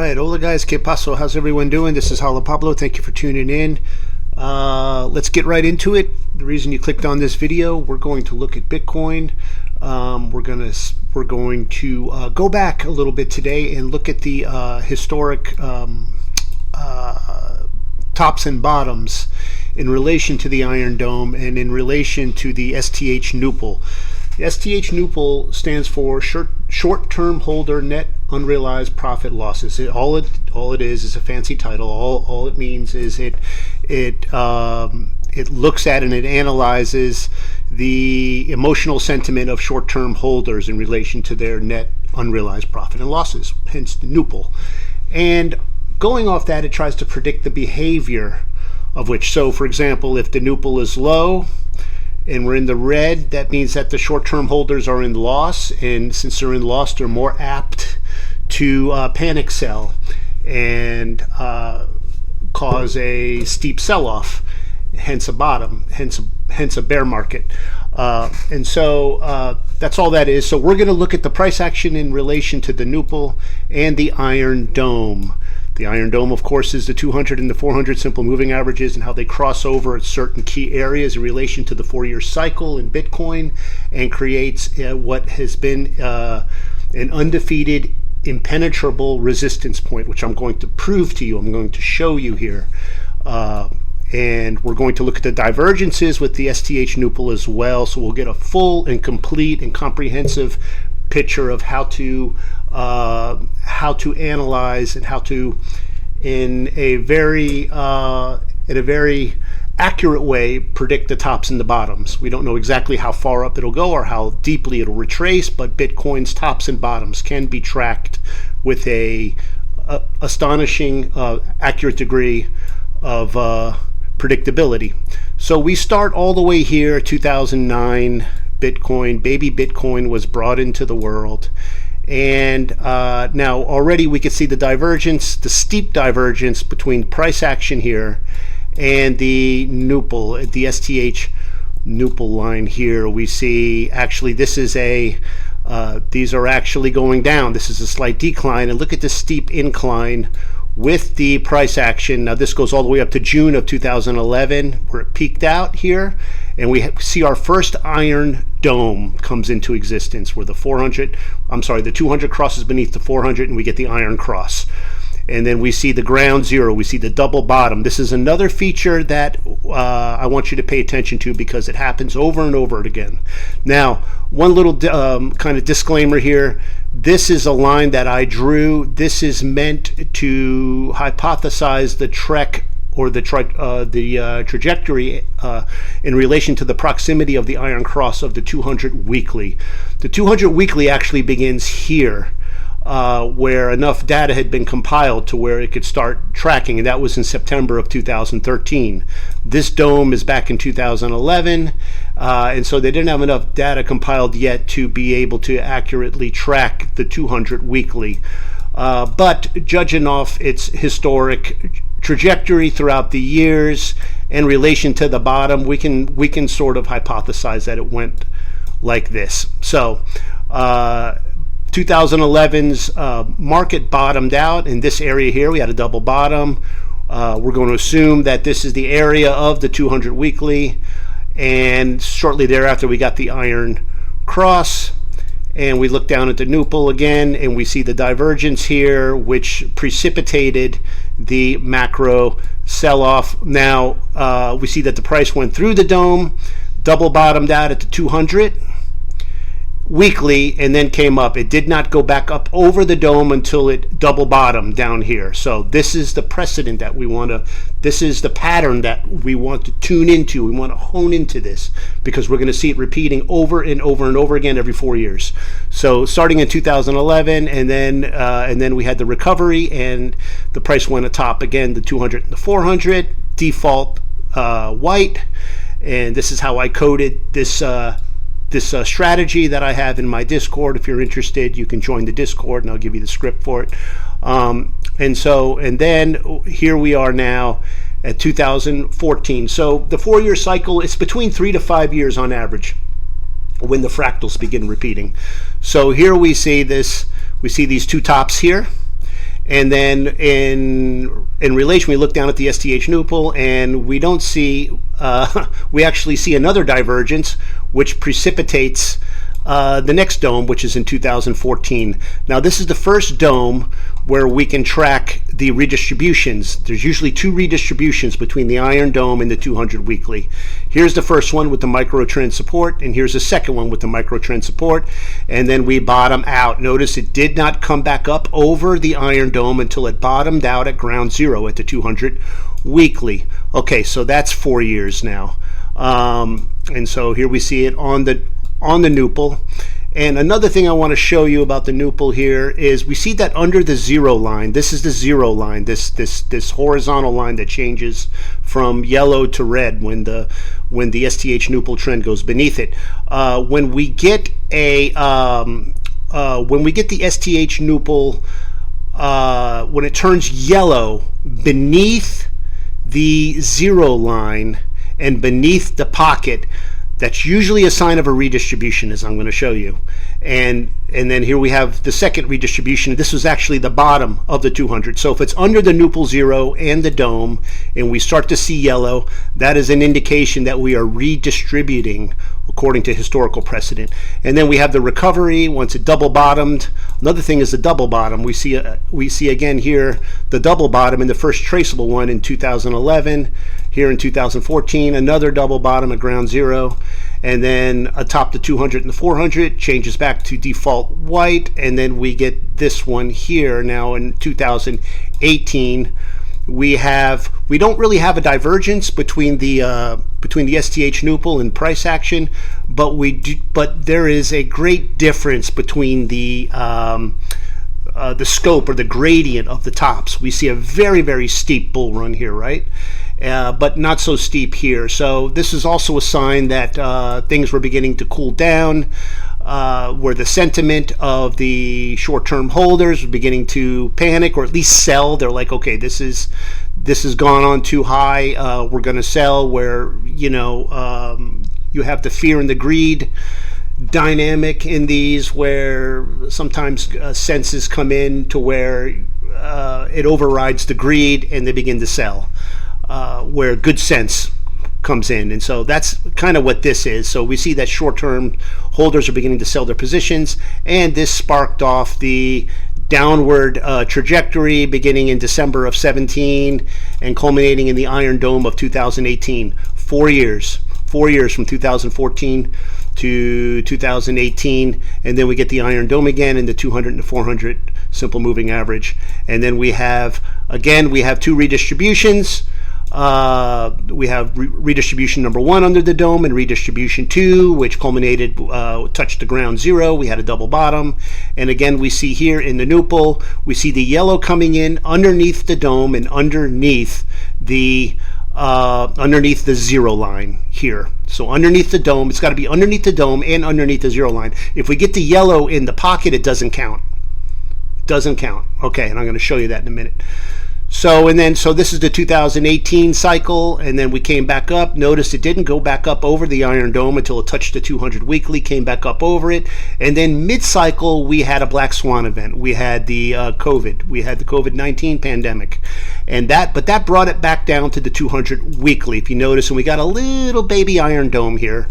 right, hola guys, que paso? How's everyone doing? This is Jala Pablo. Thank you for tuning in. Let's get right into it. The reason you clicked on this video, we're going to look at Bitcoin. We're going to go back a little bit today and look at the historic tops and bottoms in relation to the Iron Dome and in relation to the STH Nupal. The STH Nupal stands for short-term holder net unrealized profit losses. All it is a fancy title. All it means is it looks at and it analyzes the emotional sentiment of short-term holders in relation to their net unrealized profit and losses, hence the Nupal. And going off that, it tries to predict the behavior of which. So, for example, if the Nupal is low and we're in the red, that means that the short-term holders are in loss, and since they're in loss, they're more apt to panic sell and cause a steep sell-off, hence a bottom, hence a bear market. And so that's all that is. So we're going to look at the price action in relation to the Nupal and the Iron Dome. The Iron Dome, of course, is the 200 and the 400 simple moving averages and how they cross over at certain key areas in relation to the 4-year cycle in Bitcoin, and creates what has been an undefeated, impenetrable resistance point, which I'm going to prove to you. I'm going to show you here. And we're going to look at the divergences with the STH Nupal as well, so we'll get a full and complete and comprehensive picture of how to analyze and how to, in a very accurate way, predict the tops and the bottoms. We don't know exactly how far up it'll go or how deeply it'll retrace, but Bitcoin's tops and bottoms can be tracked with a astonishing accurate degree of predictability. So we start all the way here, 2009. Bitcoin, baby Bitcoin, was brought into the world, and now already we can see the divergence, the steep divergence between price action here and the Nupal, the STH Nupal line here. We see actually this is these are actually going down. This is a slight decline, and look at this steep incline with the price action. Now this goes all the way up to June of 2011, where it peaked out here, and we see our first Iron Dome comes into existence, where the 200 crosses beneath the 400, and we get the Iron Cross. And then we see the ground zero, we see the double bottom. This is another feature that I want you to pay attention to, because it happens over and over again. Now, one little kind of disclaimer here. This is a line that I drew. This is meant to hypothesize the trek or the trajectory in relation to the proximity of the Iron Cross of the 200 weekly. The 200 weekly actually begins here, where enough data had been compiled to where it could start tracking, and that was in September of 2013. This dome is back in 2011, and so they didn't have enough data compiled yet to be able to accurately track the 200 weekly. But judging off its historic trajectory throughout the years in relation to the bottom, we can sort of hypothesize that it went like this. So 2011's market bottomed out in this area here. We had a double bottom. We're going to assume that this is the area of the 200 weekly, and shortly thereafter we got the Iron Cross, and we look down at the Nupal again, and we see the divergence here, which precipitated the macro sell-off. Now we see that the price went through the dome, double bottomed out at the 200 weekly, and then came up. It did not go back up over the dome until it double bottomed down here. So this is the precedent that this is the pattern that we want to tune into. We want to hone into this, because we're going to see it repeating over and over and over again every 4 years. So starting in 2011, and then we had the recovery, and the price went atop again, the 200 and the 400, default white, and this is how I coded this strategy that I have in my Discord. If you're interested, you can join the Discord, and I'll give you the script for it. And then here we are now at 2014. So the 4-year cycle, it's between 3 to 5 years on average when the fractals begin repeating. So here we see these two tops here, And then in relation, we look down at the STH Nupal, and we don't see, we actually see another divergence, which precipitates the next dome, which is in 2014. Now, this is the first dome where we can track the redistributions. There's usually two redistributions between the Iron Dome and the 200 weekly. Here's the first one with the microtrend support, and here's the second one with the microtrend support, and then we bottom out. Notice it did not come back up over the Iron Dome until it bottomed out at ground zero at the 200 weekly. Okay, so that's 4 years now. And so here we see it on the Nupal. And another thing I want to show you about the Nupal here is we see that under the zero line, this is the zero line, this horizontal line that changes from yellow to red when the STH Nupal trend goes beneath it. When we get the STH Nupal, when it turns yellow beneath the zero line and beneath the pocket, that's usually a sign of a redistribution, as I'm going to show you. And then here we have the second redistribution. This was actually the bottom of the 200. So if it's under the Nupal zero and the dome, and we start to see yellow, that is an indication that we are redistributing according to historical precedent. And then we have the recovery once it double bottomed. Another thing is the double bottom. We see again here the double bottom in the first traceable one in 2011. Here in 2014, another double bottom at ground zero, and then atop the 200 and the 400 changes back to default white, and then we get this one here now in 2018. We don't really have a divergence between the STH Nupal and price action, but there is a great difference between the scope or the gradient of the tops. We see a very, very steep bull run here, right? But not so steep here. So this is also a sign that things were beginning to cool down, where the sentiment of the short-term holders were beginning to panic or at least sell. They're like, okay, this has gone on too high. We're going to sell. Where you have the fear and the greed dynamic in these, where sometimes senses come in to where it overrides the greed and they begin to sell. Where good sense comes in. And so that's kind of what this is. So we see that short-term holders are beginning to sell their positions, and this sparked off the downward trajectory beginning in December of 17 and culminating in the Iron Dome of 2018. 4 years from 2014 to 2018, and then we get the Iron Dome again in the 200 and the 400 simple moving average. And then we have two redistributions. We have redistribution number 1 under the dome and redistribution 2, which culminated, touched the ground zero. We had a double bottom. And again, we see here in the Nupal, we see the yellow coming in underneath the dome and underneath the zero line here. So underneath the dome, it's got to be underneath the dome and underneath the zero line. If we get the yellow in the pocket, it doesn't count. Okay, and I'm going to show you that in a minute. So this is the 2018 cycle, and then we came back up. Notice it didn't go back up over the Iron Dome until it touched the 200 weekly, came back up over it, and then mid-cycle we had a black swan event. We had the COVID-19 pandemic, but that brought it back down to the 200 weekly, if you notice, and we got a little baby Iron Dome here.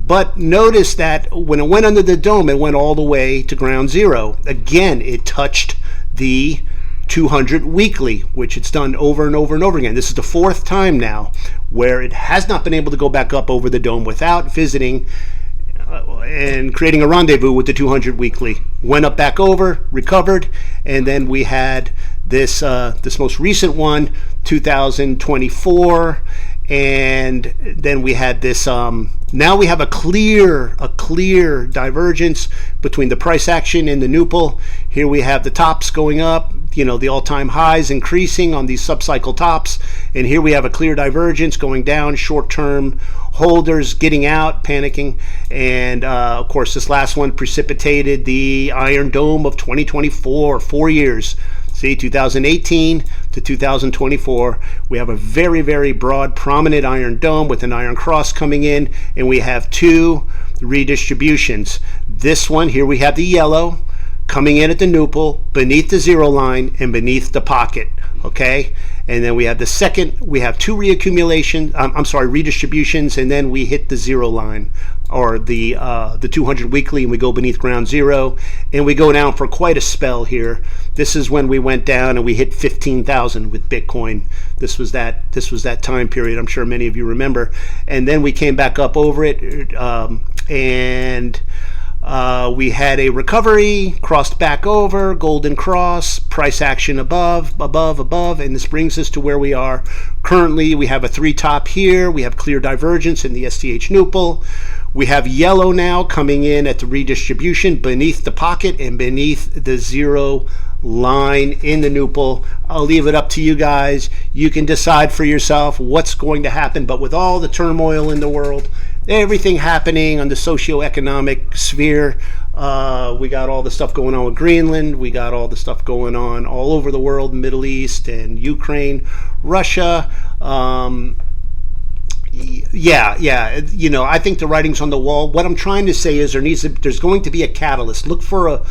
But notice that when it went under the dome, it went all the way to ground zero. Again, it touched the 200 weekly, which it's done over and over and over again. This is the 4th time now where it has not been able to go back up over the dome without visiting and creating a rendezvous with the 200 weekly. Went up back over, recovered, and then we had this most recent one, 2024, and then we had this. Now we have a clear divergence between the price action and the Nupal. Here we have the tops going up, the all-time highs increasing on these subcycle tops, and here we have a clear divergence going down, short-term holders getting out, panicking, and of course this last one precipitated the Iron Dome of 2024, 4 years. See, 2018 to 2024, we have a very, very broad, prominent Iron Dome with an Iron Cross coming in, and we have 2 redistributions. This one, here we have the yellow coming in at the nupple, beneath the zero line, and beneath the pocket. Okay, and then we have the second. We have two redistributions, and then we hit the zero line, or the 200 weekly, and we go beneath ground zero, and we go down for quite a spell here. This is when we went down and we hit 15,000 with Bitcoin. This was that time period. I'm sure many of you remember, and then we came back up over it, and we had a recovery, crossed back over, golden cross, price action above, and this brings us to where we are currently. We have a 3 top here. We have clear divergence in the STH nupple. We have yellow now coming in at the redistribution beneath the pocket and beneath the zero line in the nupple. I'll leave it up to you guys. You can decide for yourself what's going to happen, but with all the turmoil in the world, everything happening on the socioeconomic sphere, we got all the stuff going on with Greenland, we got all the stuff going on all over the world, Middle East and Ukraine, Russia. I think the writing's on the wall. What I'm trying to say is there's going to be a catalyst. Look for a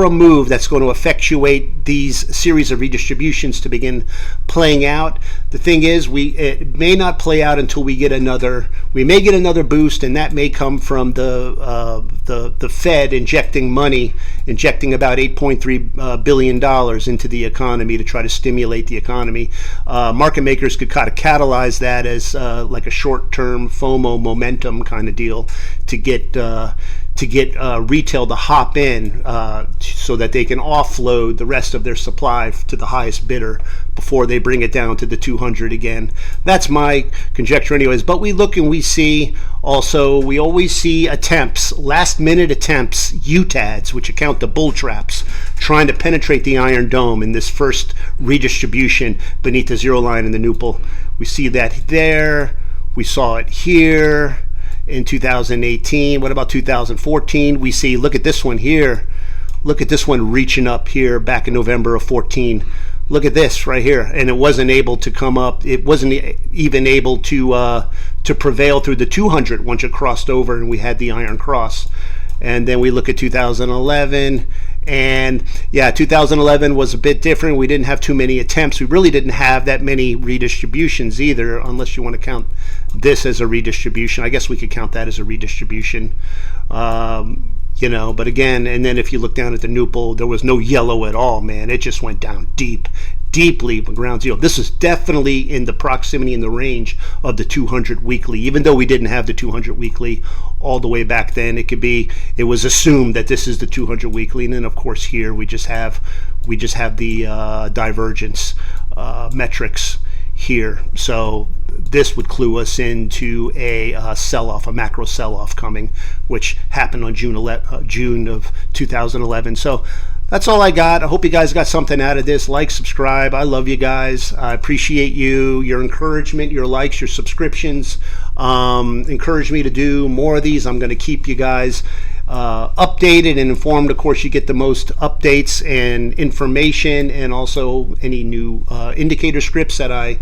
move that's going to effectuate these series of redistributions to begin playing out. The thing is, it may not play out until we may get another boost, and that may come from the Fed injecting about $8.3 billion into the economy to try to stimulate the economy. Market makers could kind of catalyze that as like a short-term FOMO momentum kind of deal to get retail to hop in so that they can offload the rest of their supply to the highest bidder before they bring it down to the 200 again. That's my conjecture anyways. But we look and we always see attempts, last-minute attempts, UTADs, which account the bull traps, trying to penetrate the Iron Dome in this first redistribution beneath the zero line in the nupple. We see that there. We saw it here in 2018. What about 2014? We see, look at this one here. Look at this one reaching up here back in November of 14. Look at this right here. And it wasn't able to come up. It wasn't even able to prevail through the 200 once it crossed over and we had the Iron Cross. And then we look at 2011. And yeah, 2011 was a bit different. We didn't have too many attempts. We really didn't have that many redistributions either, unless you want to count this as a redistribution. I guess we could count that as a redistribution. But again, and then if you look down at the nupple, there was no yellow at all, man. It just went down deeply ground zero. This is definitely in the proximity, in the range of the 200 weekly, even though we didn't have the 200 weekly all the way back then. It was assumed that this is the 200 weekly, and then of course here we just have the divergence metrics here. So this would clue us into a sell-off, a macro sell-off coming, which happened on June of 2011. So that's all I got. I hope you guys got something out of this. Like, subscribe. I love you guys. I appreciate your encouragement, your likes, your subscriptions. Encourage me to do more of these. I'm going to keep you guys updated and informed. Of course, you get the most updates and information, and also any new indicator scripts that I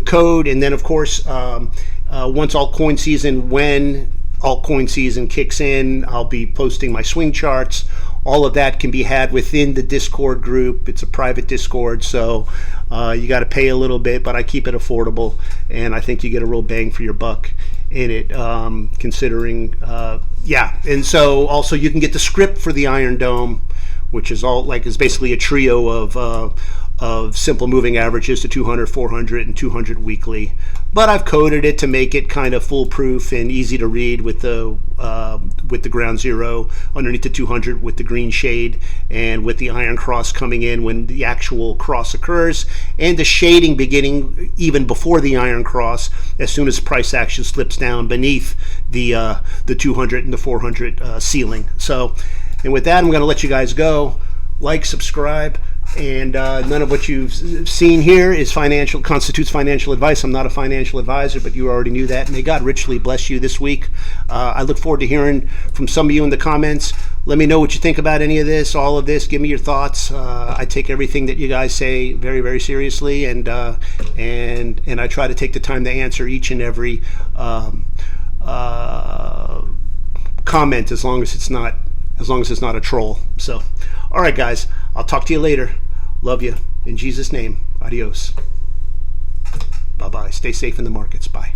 code. And then, of course, once when altcoin season kicks in, I'll be posting my swing charts. All of that can be had within the Discord group. It's a private Discord, so you got to pay a little bit, but I keep it affordable, and I think you get a real bang for your buck in it, considering, And so also you can get the script for the Iron Dome, which is basically a trio of simple moving averages to 200, 400, and 200 weekly. But I've coded it to make it kind of foolproof and easy to read with the ground zero underneath the 200 with the green shade, and with the Iron Cross coming in when the actual cross occurs, and the shading beginning even before the Iron Cross as soon as price action slips down beneath the 200 and the 400 ceiling. So, and with that, I'm going to let you guys go. Like, subscribe. And none of what you've seen here constitutes financial advice. I'm not a financial advisor, but you already knew that. May God richly bless you this week. I look forward to hearing from some of you in the comments. Let me know what you think about any of this, all of this. Give me your thoughts. I take everything that you guys say very, very seriously, and I try to take the time to answer each and every comment, as long as it's not a troll. So, All right, guys, I'll talk to you later. Love you. In Jesus' name, adios. Bye-bye. Stay safe in the markets. Bye.